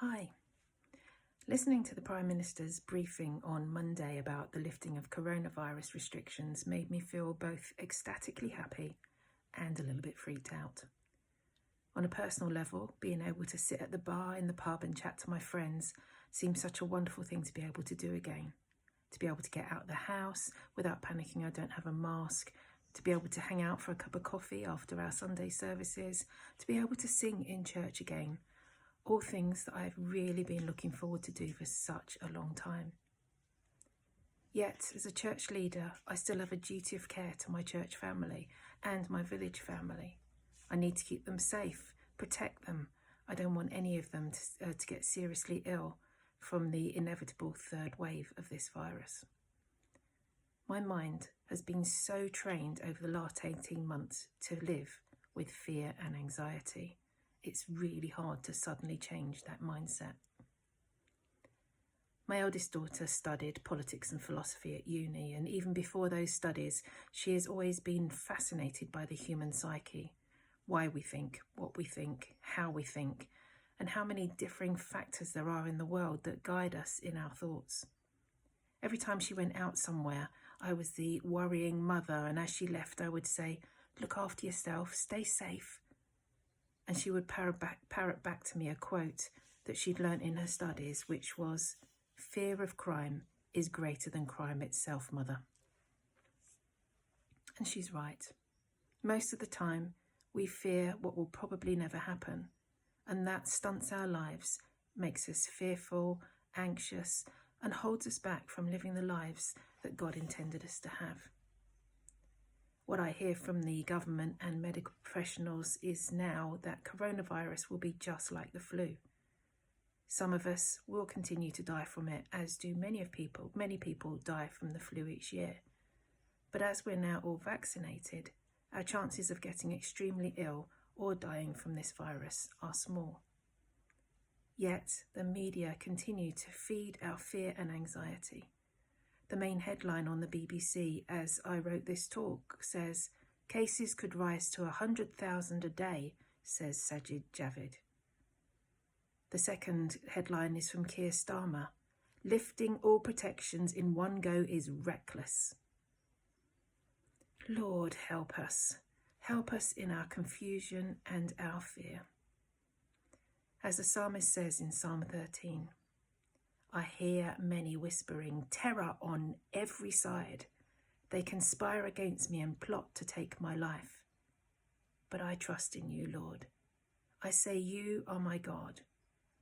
Hi. Listening to the Prime Minister's briefing on Monday about the lifting of coronavirus restrictions made me feel both ecstatically happy and a little bit freaked out. On a personal level, being able to sit at the bar in the pub and chat to my friends seems such a wonderful thing to be able to do again. To be able to get out of the house without panicking I don't have a mask, to be able to hang out for a cup of coffee after our Sunday services, to be able to sing in church again. All things that I've really been looking forward to do for such a long time. Yet, as a church leader, I still have a duty of care to my church family and my village family. I need to keep them safe, protect them. I don't want any of them to get seriously ill from the inevitable third wave of this virus. My mind has been so trained over the last 18 months to live with fear and anxiety. It's really hard to suddenly change that mindset. My eldest daughter studied politics and philosophy at uni, and even before those studies, she has always been fascinated by the human psyche, why we think, what we think, how we think, and how many differing factors there are in the world that guide us in our thoughts. Every time she went out somewhere, I was the worrying mother, and as she left, I would say, "Look after yourself, stay safe." And she would parrot back to me a quote that she'd learnt in her studies, which was, "Fear of crime is greater than crime itself, mother." And she's right. Most of the time, we fear what will probably never happen, and that stunts our lives, makes us fearful, anxious, and holds us back from living the lives that God intended us to have. What I hear from the government and medical professionals is now that coronavirus will be just like the flu. Some of us will continue to die from it, as do many people die from the flu each year. But as we're now all vaccinated, our chances of getting extremely ill or dying from this virus are small. Yet the media continue to feed our fear and anxiety. The main headline on the BBC, as I wrote this talk, says, "Cases could rise to 100,000 a day," says Sajid Javid. The second headline is from Keir Starmer. "Lifting all protections in one go is reckless." Lord, help us. Help us in our confusion and our fear. As the psalmist says in Psalm 13, "I hear many whispering, terror on every side. They conspire against me and plot to take my life. But I trust in you, Lord. I say you are my God.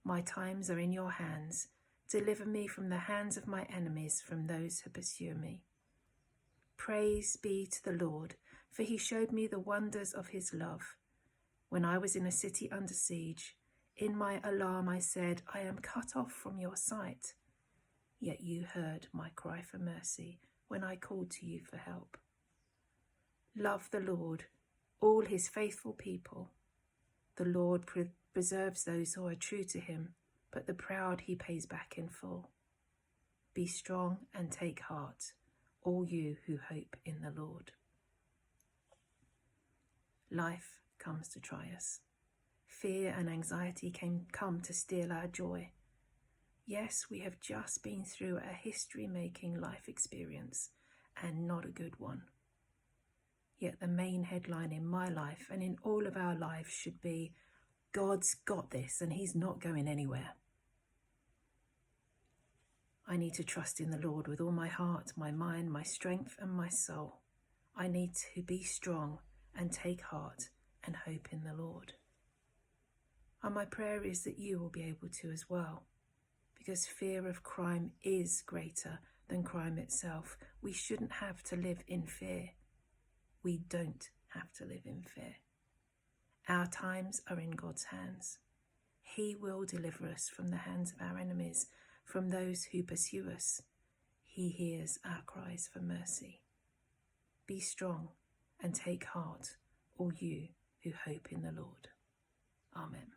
My times are in your hands. Deliver me from the hands of my enemies, from those who pursue me. Praise be to the Lord, for he showed me the wonders of his love. When I was in a city under siege, in my alarm I said, I am cut off from your sight. Yet you heard my cry for mercy when I called to you for help. Love the Lord, all his faithful people. The Lord preserves those who are true to him, but the proud he pays back in full. Be strong and take heart, all you who hope in the Lord." Life comes to try us. Fear and anxiety come to steal our joy. Yes, we have just been through a history-making life experience, and not a good one. Yet the main headline in my life and in all of our lives should be, God's got this and he's not going anywhere. I need to trust in the Lord with all my heart, my mind, my strength and my soul. I need to be strong and take heart and hope in the Lord. And my prayer is that you will be able to as well, because fear of crime is greater than crime itself. We shouldn't have to live in fear. We don't have to live in fear. Our times are in God's hands. He will deliver us from the hands of our enemies, from those who pursue us. He hears our cries for mercy. Be strong and take heart, all you who hope in the Lord. Amen.